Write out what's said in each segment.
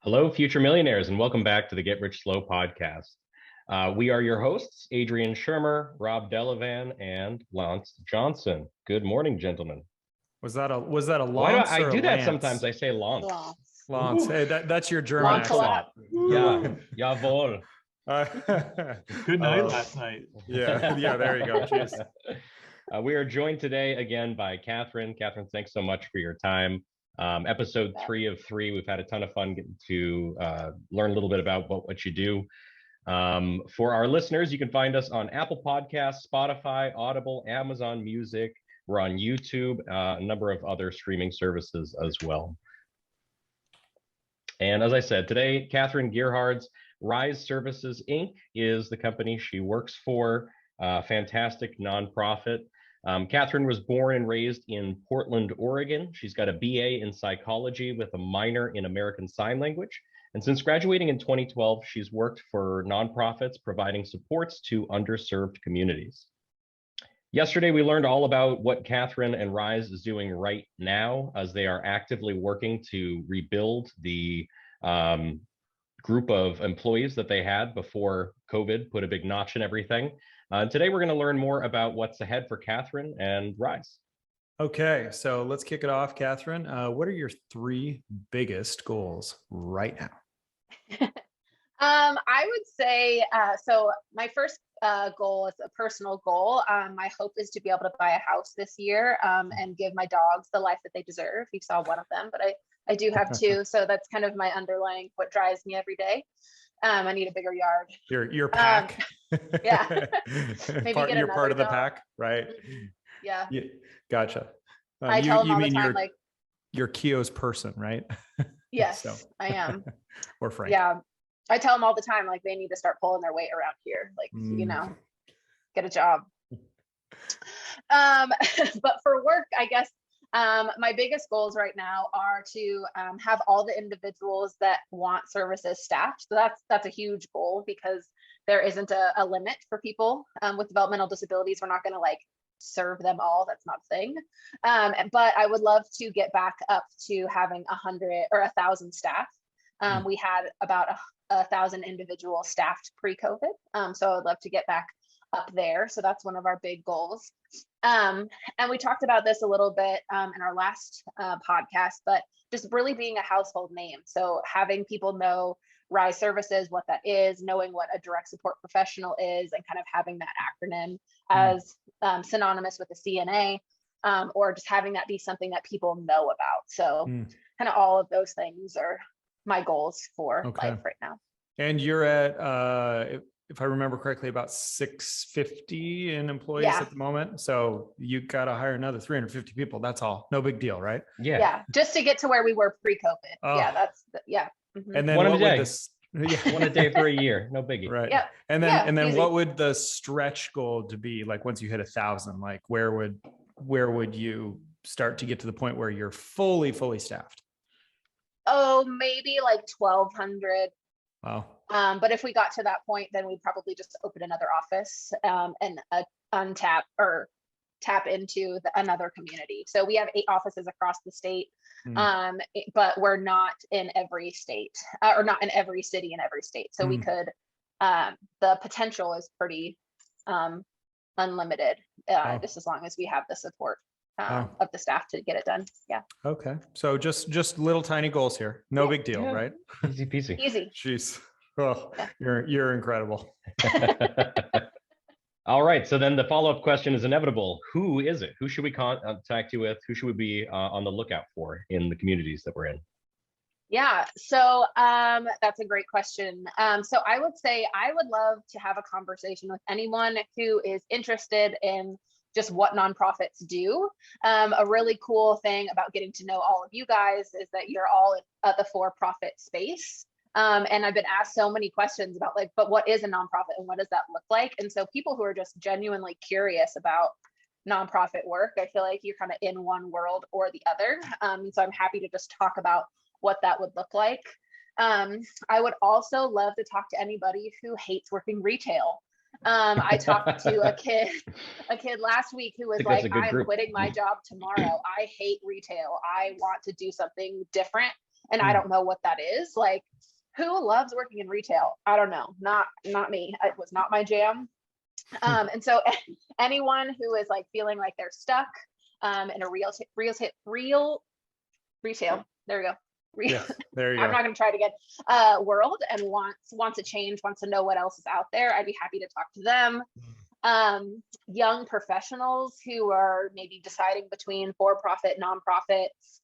Hello, future millionaires, and welcome back to the Get Rich Slow podcast. We are your hosts, Adrian Shermer, Rob Delavan, and Lance Johnson. Good morning, gentlemen. Was that a Why do Lance I or do a that Lance? sometimes? I say Lance. Lance. Hey, that's your German Lancelot. accent. Yeah, jawohl. Good night last night. Yeah, there you go. Cheers. We are joined today again by Kathryn. Kathryn, thanks so much for your time. Episode 3 of 3. We've had a ton of fun getting to learn a little bit about what you do. For our listeners, you can find us on Apple Podcasts, Spotify, Audible, Amazon Music. We're on YouTube, a number of other streaming services as well. And as I said, today, Kathryn Gerhards, Rise Services, Inc. is the company she works for, fantastic nonprofit. Kathryn was born and raised in Portland, Oregon. She's got a BA in psychology with a minor in American Sign Language. And since graduating in 2012, she's worked for nonprofits providing supports to underserved communities. Yesterday, we learned all about what Kathryn and Rise is doing right now as they are actively working to rebuild the group of employees that they had before COVID put a big notch in everything. Today, we're going to learn more about what's ahead for Kathryn and Rise. Okay, so let's kick it off, Kathryn. What are your 3 biggest goals right now? I would say, so my first goal is a personal goal. My hope is to be able to buy a house this year and give my dogs the life that they deserve. You saw one of them, but I do have 2. So that's kind of my underlying, what drives me every day. I need a bigger yard. Your pack. Yeah. Maybe you're part of the dog. pack, right? Yeah. Gotcha. I tell them all the time, like, you're Keo's person, right? yes, So. I am. Or Frank. Yeah. I tell them all the time, like, they need to start pulling their weight around here. Like, get a job. But for work, I guess, my biggest goals right now are to have all the individuals that want services staffed. So that's a huge goal because there isn't a limit for people with developmental disabilities. We're not going to like serve them all. That's not a thing. But I would love to get back up to having 100 or 1,000 staff. We had about 1,000 individuals staffed pre-COVID. So I'd love to get back up there. So that's one of our big goals. And we talked about this a little bit in our last podcast, but just really being a household name. So having people know Rise Services, what that is, knowing what a direct support professional is, and kind of having that acronym as synonymous with the CNA, or just having that be something that people know about. So kind of all of those things are my goals for life right now. And you're at, if I remember correctly, about 650 in employees at the moment. So you got to hire another 350 people. That's all. No big deal, right? Yeah. Just to get to where we were pre-COVID. Oh. Yeah. Mm-hmm. And then one what a day. would this? One a day for a year. No biggie. Right. Yeah. And then easy. what would the stretch goal to be like once you hit 1,000? Like where would you start to get to the point where you're fully staffed? Oh, maybe like 1,200. Wow. But if we got to that point, then we'd probably just open another office and tap into another community. So we have 8 offices across the state, but we're not in every state or not in every city in every state. So we could, the potential is pretty unlimited, just as long as we have the support of the staff to get it done. Yeah. Okay. So just little tiny goals here. No big deal, right? Easy peasy. Easy. Jeez. Oh, you're incredible. All right. So then the follow-up question is inevitable. Who is it? Who should we contact you with? Who should we be on the lookout for in the communities that we're in? Yeah, so that's a great question. So I would say I would love to have a conversation with anyone who is interested in just what nonprofits do. A really cool thing about getting to know all of you guys is that you're all at the for-profit space. And I've been asked so many questions about like, but what is a nonprofit and what does that look like? And so people who are just genuinely curious about nonprofit work, I feel like you're kind of in one world or the other. So I'm happy to just talk about what that would look like. I would also love to talk to anybody who hates working retail. I talked to a kid last week who was like, I'm quitting my job tomorrow. I hate retail. I want to do something different. And I don't know what that is. Like, who loves working in retail? I don't know. Not me. It was not my jam. And so anyone who is like feeling like they're stuck in a real retail, there we go. Yeah, there you I'm go. not going to try it again. World, and wants a change, wants to know what else is out there. I'd be happy to talk to them. Young professionals who are maybe deciding between for-profit, nonprofits,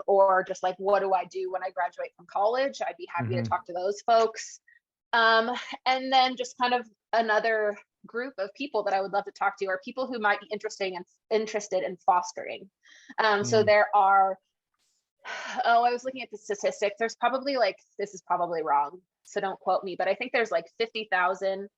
or just like, what do I do when I graduate from college? I'd be happy to talk to those folks. And then just kind of another group of people that I would love to talk to are people who might be interested in fostering. So there are, I was looking at the statistics. There's probably like, this is probably wrong, so don't quote me, but I think there's like 50,000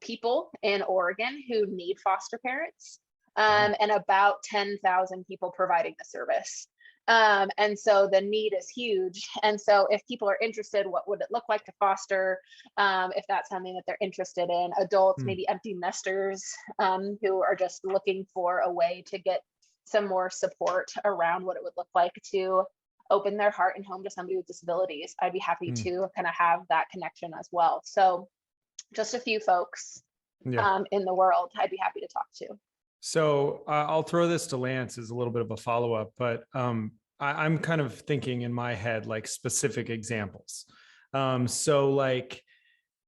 people in Oregon who need foster parents, and about 10,000 people providing the service. And so the need is huge. And so if people are interested, what would it look like to foster? If that's something that they're interested in, adults, maybe empty nesters, who are just looking for a way to get some more support around what it would look like to open their heart and home to somebody with disabilities. I'd be happy to kind of have that connection as well. So just a few folks in the world I'd be happy to talk to. So I'll throw this to Lance as a little bit of a follow-up, but I'm kind of thinking in my head, like specific examples. So like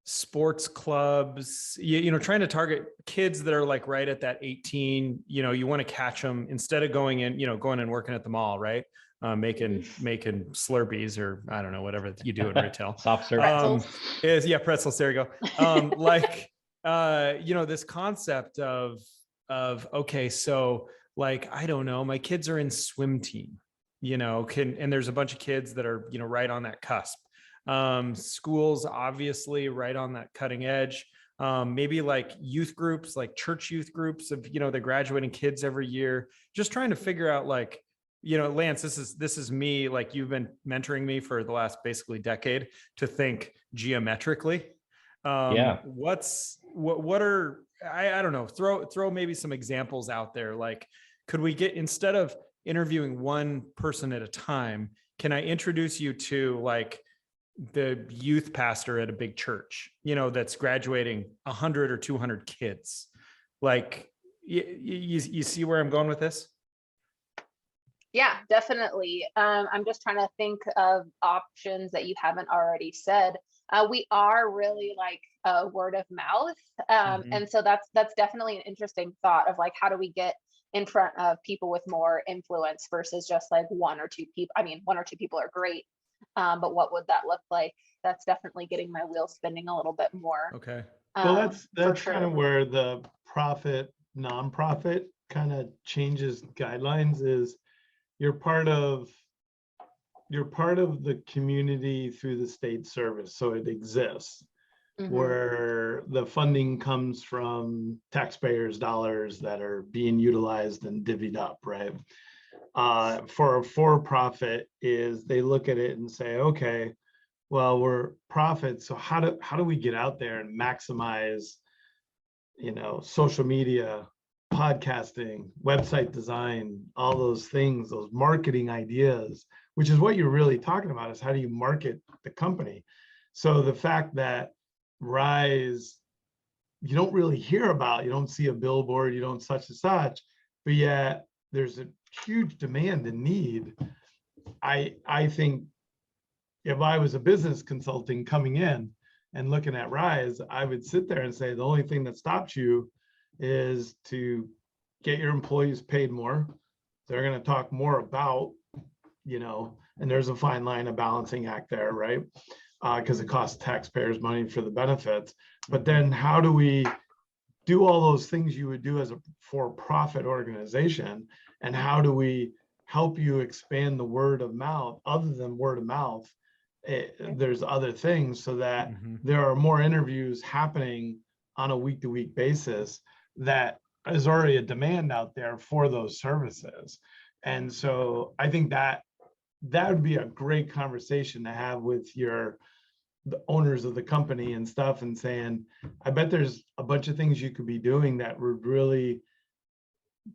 sports clubs, you know, trying to target kids that are like right at that 18, you know, you want to catch them instead of going in, you know, going and working at the mall, right? Making Slurpees, or I don't know, whatever you do in retail. Soft serve. Pretzels. There you go. Like, you know, this concept of, okay, so like, I don't know, my kids are in swim team, you know, and there's a bunch of kids that are, you know, right on that cusp. Schools, obviously right on that cutting edge. Maybe like youth groups, like church youth groups of, you know, the graduating kids every year, just trying to figure out like, you know, Lance, this is me, like you've been mentoring me for the last basically decade to think geometrically. What are, I don't know, throw maybe some examples out there. Like, could we get, instead of interviewing one person at a time, can I introduce you to like the youth pastor at a big church, you know, that's graduating 100 or 200 kids? Like, you see where I'm going with this? Yeah, definitely. I'm just trying to think of options that you haven't already said. We are really like word of mouth. And so that's definitely an interesting thought of like, how do we get in front of people with more influence versus just like one or two people? I mean, one or two people are great, but what would that look like? That's definitely getting my wheels spinning a little bit more. Okay. Well, that's sure. kind of where the profit nonprofit kind of changes guidelines. Is you're part of the community through the state service, so it exists, where the funding comes from taxpayers' dollars that are being utilized and divvied up, right? For a for-profit, is they look at it and say, okay, well, we're profit, so how do we get out there and maximize, you know, social media, podcasting, website design, all those things, those marketing ideas, which is what you're really talking about, is how do you market the company? So the fact that Rise, you don't really hear about, you don't see a billboard, you don't such and such, but yet there's a huge demand and need. I think if I was a business consulting coming in and looking at Rise, I would sit there and say, the only thing that stops you is to get your employees paid more. They're going to talk more about, you know, and there's a fine line, a balancing act there, right? Because it costs taxpayers money for the benefits. But then how do we do all those things you would do as a for-profit organization? And how do we help you expand the word of mouth? Other than word of mouth, there's other things, so that there are more interviews happening on a week-to-week basis. That is already a demand out there for those services. And so I think that would be a great conversation to have with the owners of the company and stuff, and saying, I bet there's a bunch of things you could be doing that would really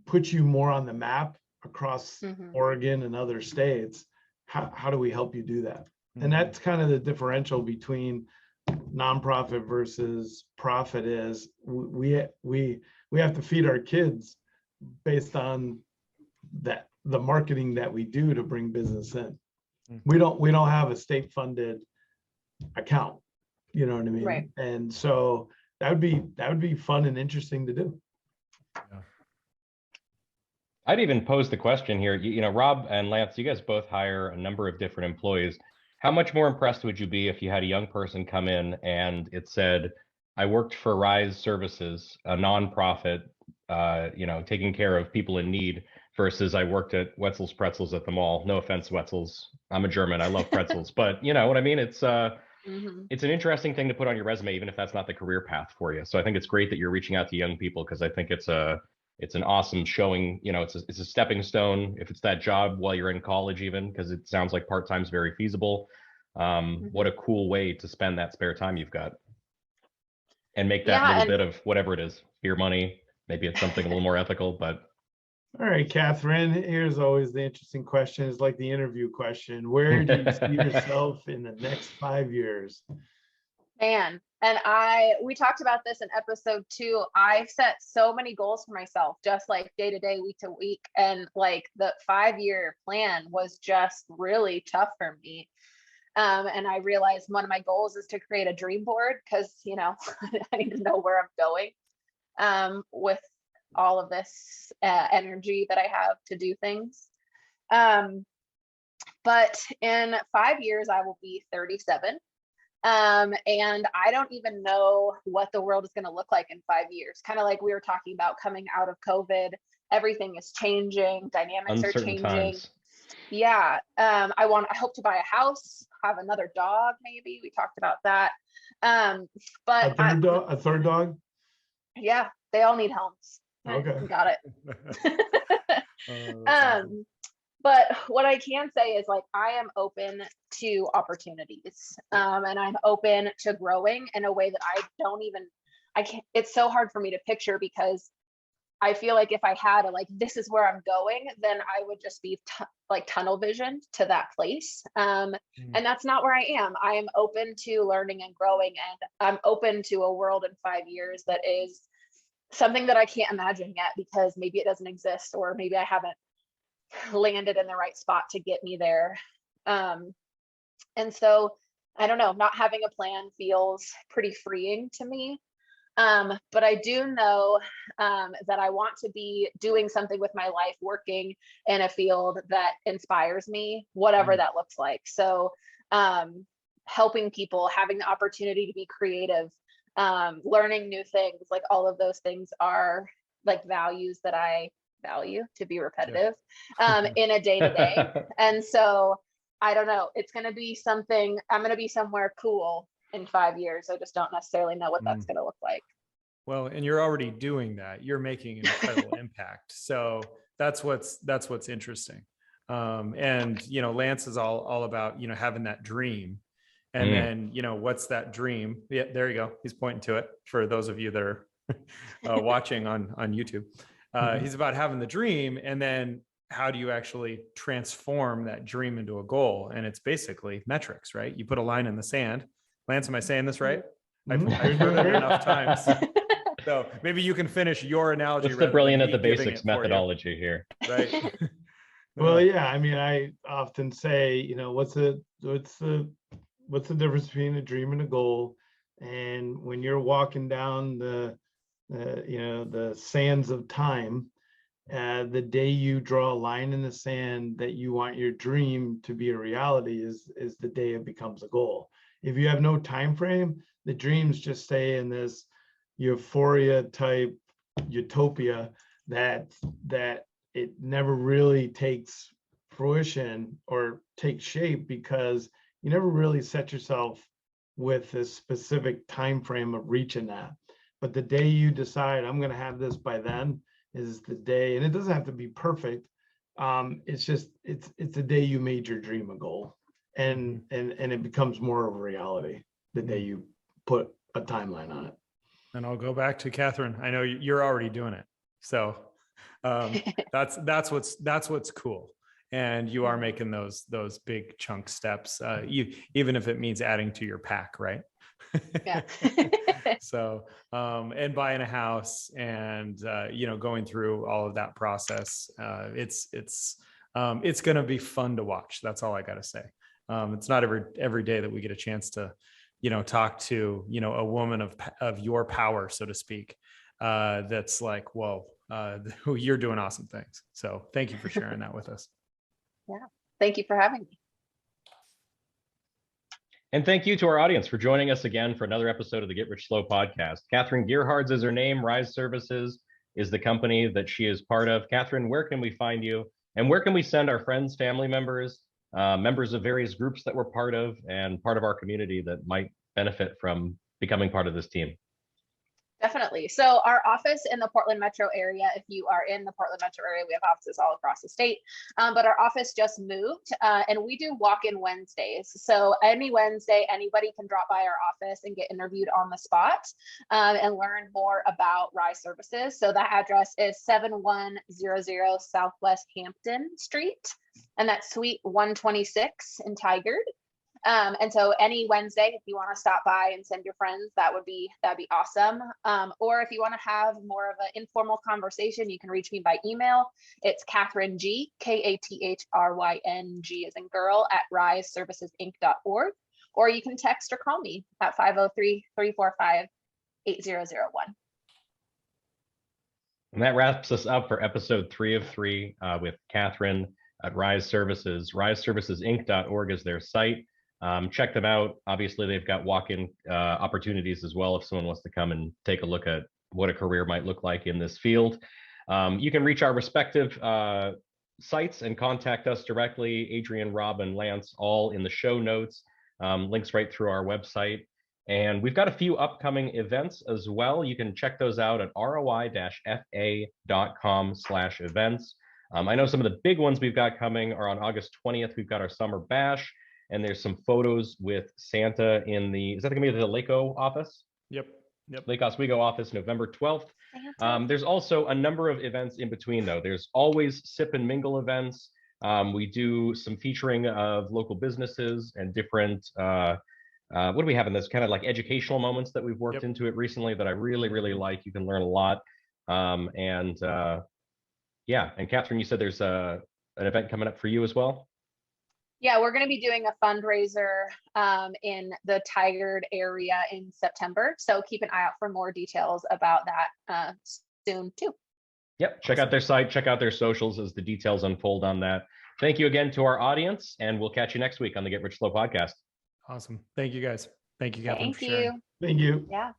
put you more on the map across Oregon and other states. how do we help you do that? Mm-hmm. And that's kind of the differential between nonprofit versus profit is we have to feed our kids based on that, the marketing that we do to bring business in. We don't have a state funded account, you know what I mean? Right. And so that would be fun and interesting to do. Yeah. I'd even pose the question here, you know, Rob and Lance, you guys both hire a number of different employees. How much more impressed would you be if you had a young person come in and it said, I worked for Rise Services, a nonprofit, you know, taking care of people in need, versus I worked at Wetzel's Pretzels at the mall. No offense, Wetzel's. I'm a German. I love pretzels, but you know what I mean? It's an interesting thing to put on your resume, even if that's not the career path for you. So I think it's great that you're reaching out to young people, because I think it's an awesome showing, you know, it's a stepping stone if it's that job while you're in college, even, because it sounds like part-time is very feasible. What a cool way to spend that spare time you've got and make that little bit of whatever it is, beer money. Maybe it's something a little more ethical, but. All right, Kathryn, here's always the interesting question. It's like the interview question. Where do you see yourself in the next 5 years? Man, and we talked about this in episode 2. I've set so many goals for myself, just like day to day, week to week. And like the 5-year plan was just really tough for me. And I realized one of my goals is to create a dream board, because, you know, I need to know where I'm going with all of this energy that I have to do things. But in 5 years, I will be 37. And I don't even know what the world is going to look like in 5 years. Kind of like we were talking about coming out of COVID, everything is changing, dynamics are changing. Times. Yeah. I hope to buy a house, have another dog, maybe. We talked about that. But a third dog? Yeah, they all need homes. Okay. Got it. Awesome. But what I can say is, like, I am open to opportunities, and I'm open to growing in a way that I can't, it's so hard for me to picture, because I feel like if I had this is where I'm going, then I would just be tunnel visioned to that place. And that's not where I am. I am open to learning and growing, and I'm open to a world in 5 years that is something that I can't imagine yet, because maybe it doesn't exist, or maybe I haven't landed in the right spot to get me there. And so I don't know, not having a plan feels pretty freeing to me. But I do know that I want to be doing something with my life, working in a field that inspires me, whatever that looks like. So helping people, having the opportunity to be creative, learning new things, like all of those things are like values that I value, to be repetitive, in a day-to-day. And so I don't know, it's going to be something, I'm going to be somewhere cool in 5 years. I just don't necessarily know what that's going to look like. Well, and you're already doing that. You're making an incredible impact. So that's what's interesting. And, you know, Lance is all about, you know, having that dream. And then, you know, what's that dream? Yeah, there you go. He's pointing to it for those of you that are watching on YouTube. He's about having the dream, and then how do you actually transform that dream into a goal? And it's basically metrics, right? You put a line in the sand. Lance, am I saying this right? I've heard it enough times. So maybe you can finish your analogy. What's the brilliant at the basics methodology here? Right. Well, yeah. I mean, I often say, you know, what's the difference between a dream and a goal? And when you're walking down the sands of time, the day you draw a line in the sand that you want your dream to be a reality is the day it becomes a goal. If you have no time frame, the dreams just stay in this euphoria type utopia that it never really takes fruition or takes shape, because you never really set yourself with a specific time frame of reaching that. But the day you decide I'm going to have this by then is the day, and it doesn't have to be perfect. It's just it's the day you made your dream a goal, and it becomes more of a reality the day you put a timeline on it. And I'll go back to Kathryn. I know you're already doing it, so that's what's cool. and you are making those big chunk steps, even if it means adding to your pack, right? Yeah. So, and buying a house and, going through all of that process, it's going to be fun to watch. That's all I got to say. It's not every day that we get a chance to, talk to, a woman of your power, so to speak. That's like, whoa, you're doing awesome things. So thank you for sharing that with us. Yeah. Thank you for having me. And thank you to our audience for joining us again for another episode of the Get Rich Slow podcast. Kathryn Gerhards is her name. Rise Services is the company that she is part of. Kathryn, where can we find you? And where can we send our friends, family members, members of various groups that we're part of and part of our community that might benefit from becoming part of this team? Definitely. So our office in the Portland metro area, if you are in the Portland metro area, we have offices all across the state, but our office just moved and we do walk-in Wednesdays. So any Wednesday, anybody can drop by our office and get interviewed on the spot and learn more about Rise Services. So that address is 7100 Southwest Hampton Street, and that's Suite 126 in Tigard. And so any Wednesday, if you want to stop by and send your friends, that'd be awesome. Or if you want to have more of an informal conversation, you can reach me by email. It's Kathryn G, KATHRYNG as in girl at riseservicesinc.org. Or you can text or call me at 503-345-8001. And that wraps us up for episode 3 of 3 with Kathryn at Rise Services. Riseservicesinc.org is their site. Check them out. Obviously, they've got walk-in opportunities as well if someone wants to come and take a look at what a career might look like in this field. You can reach our respective sites and contact us directly. Adrian, Rob, and Lance, all in the show notes. Links right through our website. And we've got a few upcoming events as well. You can check those out at roi-fa.com/events. I know some of the big ones we've got coming are on August 20th. We've got our summer bash. And there's some photos with Santa in is that going to be the Lake office? Yep. Lake Oswego office, November 12th. There's also a number of events in between, though. There's always sip and mingle events. We do some featuring of local businesses and different, what do we have in this kind of like educational moments that we've worked into it recently that I really, really like. You can learn a lot. And Kathryn, you said there's an event coming up for you as well? Yeah, we're going to be doing a fundraiser in the Tigard area in September. So keep an eye out for more details about that soon too. Yep, check out their site, check out their socials as the details unfold on that. Thank you again to our audience, and we'll catch you next week on the Get Rich Slow podcast. Awesome. Thank you guys. Thank you, Kathryn, Thank for sharing. you. Thank you. Yeah.